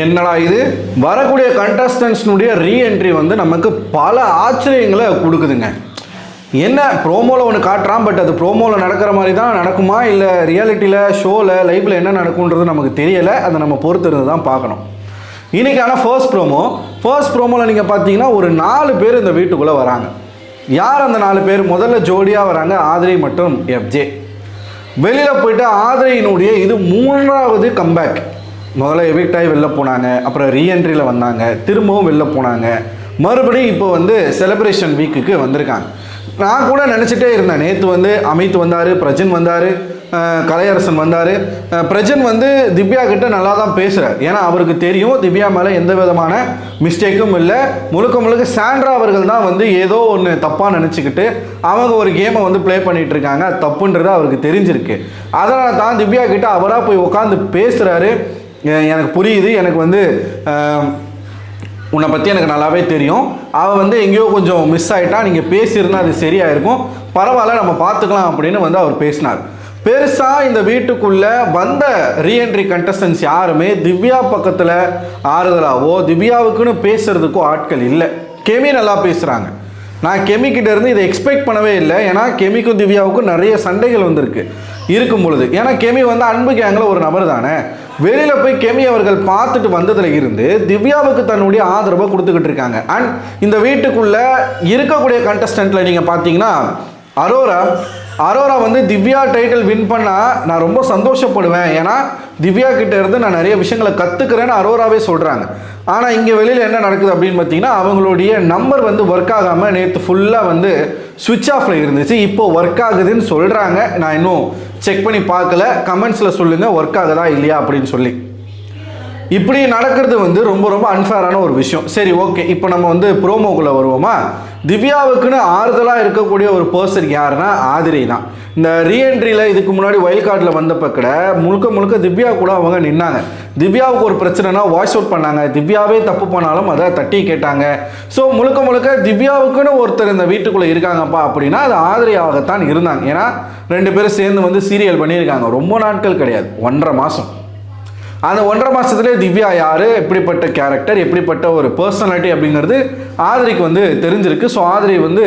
என்னடா இது வரக்கூடிய கண்டஸ்டன்ஸ்னுடைய ரீஎன்ட்ரி வந்து நமக்கு பல ஆச்சரியங்களை கொடுக்குதுங்க. என்ன ப்ரோமோவில் ஒன்று காட்டுறான், பட் அது ப்ரோமோவில் நடக்கிற மாதிரி தான் நடக்குமா இல்லை ரியாலிட்டியில் ஷோவில் லைவில் என்ன நடக்குன்றது நமக்கு தெரியலை. அதை நம்ம பொறுத்து இருந்து தான் பார்க்கணும். இன்றைக்கான ஃபர்ஸ்ட் ப்ரோமோவில் நீங்கள் பார்த்தீங்கன்னா ஒரு 4 பேர் இந்த வீட்டுக்குள்ளே வராங்க. யார் அந்த 4 பேர்? முதல்ல ஜோடியாக வராங்க, ஆதிரை மற்றும் எஃப்ஜே. வெளியில் போயிட்டு ஆதிரையினுடைய இது 3வது கம்பேக். முதல்ல எவிக்ட் ஆகி வெளில போனாங்க, அப்புறம் ரீஎன்ட்ரியில் வந்தாங்க, திரும்பவும் வெளில போனாங்க, மறுபடியும் இப்போ வந்து செலிப்ரேஷன் வீக்குக்கு வந்திருக்காங்க. நான் கூட நினச்சிட்டே இருந்தேன், நேற்று வந்து அமித் வந்தார், பிரஜன் வந்தார், கலையரசன் வந்தார். பிரஜன் வந்து திவ்யா கிட்ட நல்லா தான் பேசுகிறார். ஏன்னா அவருக்கு தெரியும் திவ்யா மேலே எந்த விதமான மிஸ்டேக்கும் இல்லை. முழுக்க சாண்ட்ரா அவர்கள் தான் வந்து ஏதோ ஒன்று தப்பாக நினச்சிக்கிட்டு அவங்க ஒரு கேமை வந்து ப்ளே பண்ணிகிட்டு இருக்காங்க, தப்புன்றது அவருக்கு தெரிஞ்சிருக்கு. அதனால தான் திவ்யா கிட்ட அவராக போய் உட்காந்து பேசுகிறாரு. எனக்கு புரியுது, எனக்கு வந்து உன்னை பற்றி எனக்கு நல்லாவே தெரியும், அவள் வந்து எங்கேயோ கொஞ்சம் மிஸ் ஆகிட்டா, நீங்கள் பேசியிருந்தால் அது சரியாக இருக்கும், பரவாயில்ல நம்ம பார்த்துக்கலாம் அப்படின்னு வந்து அவர் பேசினார். பெருசாக இந்த வீட்டுக்குள்ளே வந்த ரீஎன்ட்ரி கண்டஸ்டன்ஸ் யாருமே திவ்யா பக்கத்தில் ஆறுதலாவோ திவ்யாவுக்குன்னு பேசுகிறதுக்கோ ஆட்கள் இல்லை. கெமி நல்லா பேசுகிறாங்க. நான் கெமிக்கிட்ட இருந்து இதை எக்ஸ்பெக்ட் பண்ணவே இல்லை. ஏன்னா கெமிக்கும் திவ்யாவுக்கும் நிறைய சண்டைகள் வந்திருக்கு இருக்கும் பொழுது. ஏன்னா கெமி வந்து அன்பு கேங்கில் ஒரு நபர் தானே. வெளியில் போய் கெமி அவர்கள் பார்த்துட்டு வந்ததில் இருந்து திவ்யாவுக்கு தன்னுடைய ஆதரவை கொடுத்துக்கிட்டு இருக்காங்க. அண்ட் இந்த வீட்டுக்குள்ளே இருக்கக்கூடிய கண்டஸ்டண்ட்டில் நீங்கள் பார்த்தீங்கன்னா அரோரா வந்து திவ்யா டைட்டில் வின் பண்ணால் நான் ரொம்ப சந்தோஷப்படுவேன். ஏன்னா திவ்யா கிட்ட இருந்து நான் நிறைய விஷயங்களை கற்றுக்கிறேன்னு அரோராவே சொல்கிறாங்க. ஆனால் இங்கே வெளியில் என்ன நடக்குது அப்படின்னு பார்த்தீங்கன்னா, அவங்களுடைய நம்பர் வந்து ஒர்க் ஆகாமல் நேற்று ஃபுல்லாக வந்து சுவிட்ச் ஆஃபில் இருந்துச்சு. இப்போது ஒர்க் ஆகுதுன்னு சொல்கிறாங்க. நான் இன்னும் செக் பண்ணி பார்க்கல. கமெண்ட்ஸில் சொல்லுங்கள் ஒர்க் ஆகுதா இல்லையா அப்படின்னு சொல்லி. இப்படி நடக்கிறது வந்து ரொம்ப அன்ஃபேரான ஒரு விஷயம். சரி, ஓகே, இப்போ நம்ம வந்து ப்ரோமோக்குள்ளே வருவோமா? திவ்யாவுக்குன்னு ஆறுதலாக இருக்கக்கூடிய ஒரு பர்சன் யாருன்னா ஆதிரை தான். இந்த ரீஎன்ட்ரியில் இதுக்கு முன்னாடி வைல்ட் கார்டில் வந்தப்போ கூட முழுக்க திவ்யா கூட அவங்க நின்னாங்க. திவ்யாவுக்கு ஒரு பிரச்சனைனா வாய்ஸ் அவுட் பண்ணாங்க. திவ்யாவே தப்பு பண்ணாலும் அதை தட்டி கேட்டாங்க. ஸோ முழுக்க திவ்யாவுக்குன்னு ஒருத்தர் இந்த வீட்டுக்குள்ளே இருக்காங்கப்பா அப்படின்னா அது ஆதிரையாகத்தான் இருந்தாங்க. ஏன்னா 2 பேரும் சேர்ந்து வந்து சீரியல் பண்ணியிருக்காங்க. ரொம்ப நாட்கள் கிடையாது, 1.5 மாதம். அந்த 1.5 மாதத்துலேயே திவ்யா யார், எப்படிப்பட்ட கேரக்டர், எப்படிப்பட்ட ஒரு பர்சனாலிட்டி அப்படிங்கிறது ஆதிரிக்கு வந்து தெரிஞ்சிருக்கு. ஸோ ஆதிரி வந்து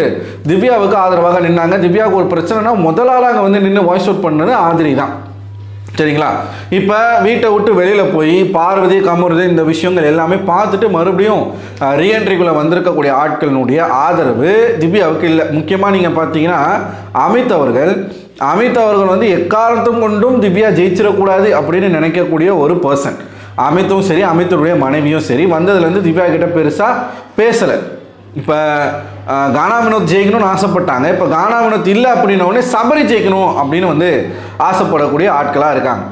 திவ்யாவுக்கு ஆதரவாக நின்னாங்க. திவ்யாவுக்கு ஒரு பிரச்சனைனா முதல் ஆளாக வந்து நின்று வாய்ஸ் அவுட் பண்ணது ஆதிரி தான். சரிங்களா? இப்போ வீட்டை விட்டு வெளியில் போய் பார்வதி கமருதி இந்த விஷயங்கள் எல்லாமே பார்த்துட்டு மறுபடியும் ரீஎன்ட்ரிக்குள்ளே வந்திருக்கக்கூடிய ஆட்களினுடைய ஆதரவு திவ்யாவுக்கு இல்லை. முக்கியமாக நீங்கள் பார்த்தீங்கன்னா அமித் அவர்கள் வந்து எக்காரணத்தும் கொண்டும் திவ்யா ஜெயிச்சிடக்கூடாது அப்படின்னு நினைக்கக்கூடிய ஒரு பர்சன். அமித்தும் சரி, அமித்துடைய மனைவியும் சரி, வந்ததுலேருந்து திவ்யா கிட்ட பெருசாக பேசலை. இப்போ கானா வினோத் ஜெயிக்கணும்னு ஆசைப்பட்டாங்க. இப்போ கானா வினோத் இல்லை அப்படின்னோடனே சபரி ஜெயிக்கணும் அப்படின்னு வந்து ஆசைப்படக்கூடிய ஆட்களாக இருக்காங்க.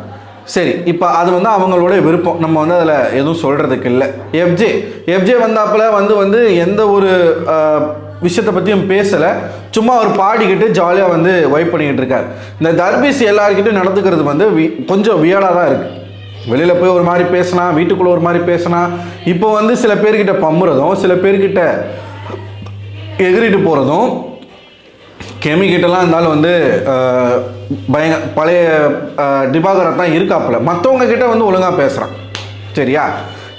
சரி, இப்போ அது வந்து அவங்களோட விருப்பம், நம்ம வந்து அதில் எதுவும் சொல்கிறதுக்கு இல்லை. எஃப்ஜே வந்தாப்பில் வந்து எந்த ஒரு விஷயத்தை பற்றியும் பேசலை. சும்மா ஒரு பாடிக்கிட்டு ஜாலியாக வந்து வைப் பண்ணிக்கிட்டு இருக்கார். இந்த தர்பீஸ் எல்லாருக்கிட்டும் நடந்துக்கிறது வந்து கொஞ்சம் வியர்டாக தான் இருக்குது. வெளியில் போய் ஒரு மாதிரி பேசினா, வீட்டுக்குள்ளே ஒரு மாதிரி பேசினா, இப்போ வந்து சில பேர்கிட்ட பம்புறதும் சில பேர்கிட்ட எகிரிட்டு போகிறதும், கெமிக்கிட்டலாம் இருந்தாலும் வந்து பழைய டிபாகராக தான் இருக்காப்புல. மற்றவங்க கிட்ட வந்து ஒழுங்காக பேசுகிறான். சரியா?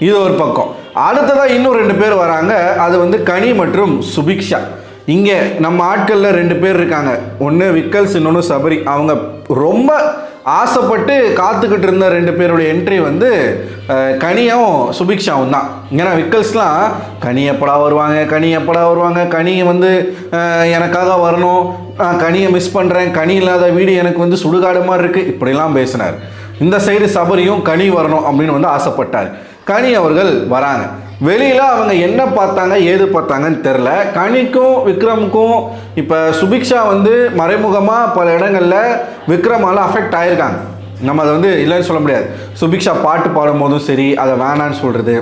இது ஒரு பக்கம். அடுத்ததாக இன்னும் 2 பேர் வராங்க. அது வந்து கனி மற்றும் சுபிக்ஷா. இங்கே நம்ம ஆட்களில் 2 பேர் இருக்காங்க. ஒன்று விக்கல்ஸ், இன்னொன்று சபரி. அவங்க ரொம்ப ஆசைப்பட்டு காத்துக்கிட்டு இருந்த 2 பேருடைய என்ட்ரி வந்து கனியும் சுபிக்ஷாவும் தான். ஏன்னா விக்கல்ஸ்லாம் கனி எப்படா வருவாங்க, கனி வந்து எனக்காக வரணும், கனியை மிஸ் பண்ணுறேன், கனி இல்லாத வீடு எனக்கு வந்து சுடுகாடு மாதிரி இருக்குது, இப்படிலாம் பேசினார். இந்த சைடு சபரியும் கனி வரணும் அப்படின்னு வந்து ஆசைப்பட்டார். கனி அவர்கள் வராங்க. வெளியில் அவங்க என்ன பார்த்தாங்க ஏது பார்த்தாங்கன்னு தெரில. கனிக்கும் விக்ரமுக்கும் இப்போ சுபிக்ஷா வந்து மறைமுகமாக பல இடங்களில் விக்ரமால் அஃபெக்ட் ஆகிருக்காங்க. நம்ம அதை வந்து இல்லைன்னு சொல்ல முடியாது. சுபிக்ஷா பாட்டு பாடும் போதும் சரி, அதை வேணான்னு சொல்கிறது,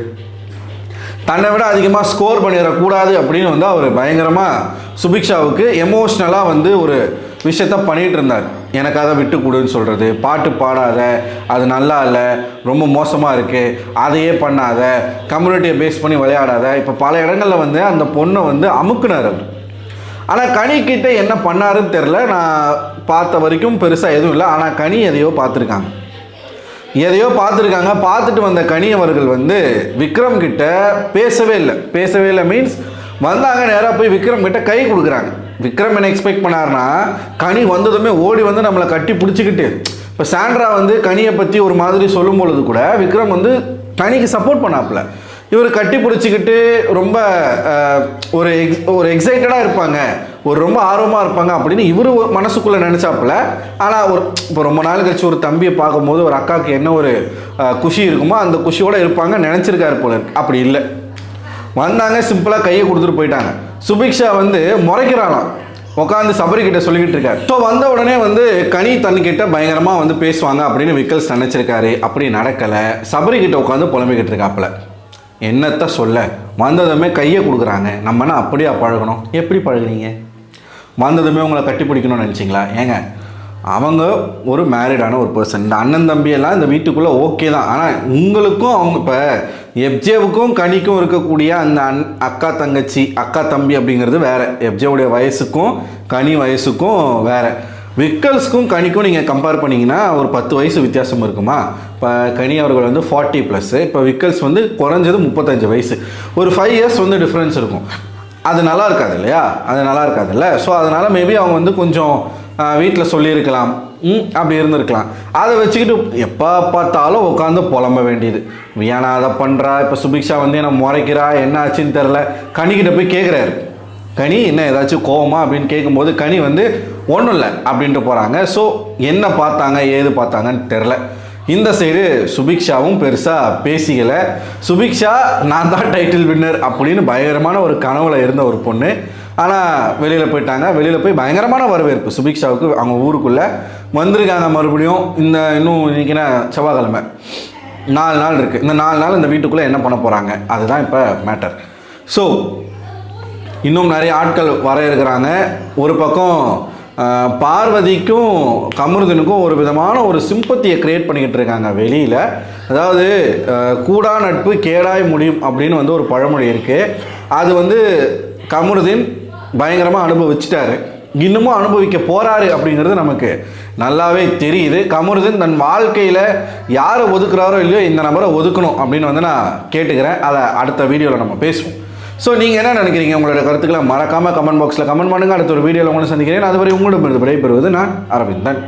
தன்னை விட அதிகமாக ஸ்கோர் பண்ணிடக்கூடாது அப்படின்னு வந்து அவர் பயங்கரமாக சுபிக்ஷாவுக்கு எமோஷ்னலாக வந்து ஒரு விஷயத்த பண்ணிகிட்டு இருந்தார். எனக்காக விட்டு கொடுன்னு சொல்கிறது, பாட்டு பாடாத, அது நல்லா இல்லை, ரொம்ப மோசமாக இருக்குது, அதையே பண்ணாத, கம்யூனிட்டியை பேஸ் பண்ணி விளையாடாத, இப்போ பல இடங்களில் வந்து அந்த பொண்ணை வந்து அமுக்குனார். ஆனால் கனிக்கிட்ட என்ன பண்ணாருன்னு தெரில. நான் பார்த்த வரைக்கும் பெருசாக எதுவும் இல்லை. ஆனால் கனி எதையோ பார்த்துருக்காங்க. எதையோ பார்த்துருக்காங்க. பார்த்துட்டு வந்த கனி அவர்கள் வந்து விக்ரம் கிட்ட பேசவே இல்லை மீன்ஸ் வந்தாங்க, நேராக போய் விக்ரம் கிட்ட கை கொடுக்குறாங்க. விக்ரம் என்ன எக்ஸ்பெக்ட் பண்ணார்னா, கனி வந்ததுமே ஓடி வந்து நம்மளை கட்டி பிடிச்சிக்கிட்டு, இப்போ சாண்ட்ரா வந்து கனியை பற்றி ஒரு மாதிரி சொல்லும் பொழுது கூட விக்ரம் வந்து கனிக்கு சப்போர்ட் பண்ணாப்புல. இவர் கட்டி பிடிச்சிக்கிட்டு ரொம்ப ஒரு எக்ஸைட்டடாக இருப்பாங்க, ஒரு ரொம்ப ஆர்வமாக இருப்பாங்க அப்படின்னு இவர் மனசுக்குள்ளே நினச்சாப்புல. ஆனால் இப்போ ரொம்ப நாள் கழிச்சு ஒரு தம்பியை பார்க்கும்போது ஒரு அக்காவுக்கு என்ன ஒரு குஷி இருக்குமோ அந்த குஷியோடு இருப்பாங்க நினச்சிருக்காரு போல இருக்கு. அப்படி இல்லை, வந்தாங்க, சிம்பிளாக கையை கொடுத்துட்டு போயிட்டாங்க. சுபிக்ஷா வந்து முறைக்கிறானாம், உட்காந்து சபரிக்கிட்ட சொல்லிக்கிட்டு இருக்காரு. ஸோ வந்த உடனே வந்து கனி தன்னிக்கிட்ட பயங்கரமாக வந்து பேசுவாங்க அப்படின்னு விக்கல்ஸ் நினச்சிருக்காரு. அப்படி நடக்கலை. சபரிக்கிட்ட உட்காந்து புலம்பிக்கிட்டு இருக்காப்புல. என்னத்த சொல்ல, வந்ததுமே கையை கொடுக்குறாங்க, நம்மனா அப்படியா பழகணும்? எப்படி பழகுனீங்க? வந்ததுமே உங்களை கட்டி பிடிக்கணும்னு நினச்சிங்களா? ஏங்க, அவங்க ஒரு மேரிடான ஒரு பர்சன். இந்த அண்ணன் தம்பியெல்லாம் இந்த வீட்டுக்குள்ளே ஓகே தான். ஆனால் உங்களுக்கும் அவங்க இப்போ எஃப்ஜேவுக்கும் கனிக்கும் இருக்கக்கூடிய அந்த அக்கா தங்கச்சி அக்கா தம்பி அப்படிங்கிறது வேறு. எஃப்ஜேவுடைய வயசுக்கும் கனி வயசுக்கும் வேறு. விக்கல்ஸ்க்கும் கனிக்கும் நீங்கள் கம்பேர் பண்ணிங்கன்னா ஒரு 10 வயசு வித்தியாசம் இருக்குமா? இப்போ கனி அவர்கள் வந்து 40+, இப்போ விக்கல்ஸ் வந்து குறைஞ்சது 35 வயசு. ஒரு 5 இயர்ஸ் வந்து டிஃப்ரென்ஸ் இருக்கும். அது நல்லா இருக்காது இல்லையா? அது நல்லா இருக்காதுல்ல. ஸோ அதனால் மேபி அவங்க வந்து கொஞ்சம் வீட்டில் சொல்லியிருக்கலாம், அப்படி இருந்திருக்கலாம். அதை வச்சுக்கிட்டு எப்போ பார்த்தாலும் உட்காந்து புலம்ப வேண்டியது. வியானா அதை பண்ணுறா, இப்போ சுபிக்ஷா வந்து என்ன முறைக்கிறா, என்ன ஆச்சுன்னு தெரில. கனிக்கிட்ட போய் கேட்குறாரு, கனி என்ன ஏதாச்சும் கோவமா அப்படின்னு கேட்கும்போது கனி வந்து ஒன்றும் இல்லை அப்படின்ட்டு போகிறாங்க. ஸோ என்ன பார்த்தாங்க ஏது பார்த்தாங்கன்னு தெரில. இந்த சைடு சுபிக்ஷாவும் பெருசாக பேசிக்கலை. சுபிக்ஷா நான் தான் டைட்டில் வின்னர் அப்படின்னு பயங்கரமான ஒரு கனவுல இருந்த ஒரு பொண்ணு. ஆனால் வெளியில் போயிட்டாங்க. வெளியில் போய் பயங்கரமான வரவேற்பு சுபிக்ஷாவுக்கு. அவங்க ஊருக்குள்ளே வந்திருக்காங்க. மறுபடியும் இன்னும் இன்றைக்கின செவ்வாய்க்கிழமை 4 நாள் இருக்குது. இந்த 4 நாள் இந்த வீட்டுக்குள்ளே என்ன பண்ண போகிறாங்க, அதுதான் இப்போ மேட்டர். ஸோ இன்னும் நிறைய ஆட்கள் வர இருக்கிறாங்க. ஒரு பக்கம் பார்வதிக்கும் கமருதனுக்கும் ஒரு விதமான ஒரு சிம்பத்தியை க்ரியேட் பண்ணிக்கிட்டு இருக்காங்க வெளியில். அதாவது கூடா நட்பு கேடாய் முடியும் அப்படின்னு வந்து ஒரு பழமொழி இருக்குது. அது வந்து கமருதீன் பயங்கரமாக அனுபவிச்சிட்டாரு, இன்னமும் அனுபவிக்க போகிறாரு அப்படிங்கிறது நமக்கு நல்லாவே தெரியுது. கமருதீன் தன் வாழ்க்கையில் யாரை ஒதுக்குறாரோ இல்லையோ இந்த நபரை ஒதுக்கணும் அப்படின்னு வந்து நான் கேட்டுக்கிறேன். அதை அடுத்த வீடியோவில் நம்ம பேசுவோம். ஸோ நீங்கள் என்ன நினைக்கிறீங்க? உங்களோட கருத்துக்களை மறக்காமல் கமெண்ட் பாக்ஸில் கமெண்ட் பண்ணுங்கள். அடுத்த ஒரு வீடியோவில் உங்களை சந்திக்கிறேன். அதுவரை உங்களிடமிருந்து விடைபெறுவது நான் அரவிந்தன்.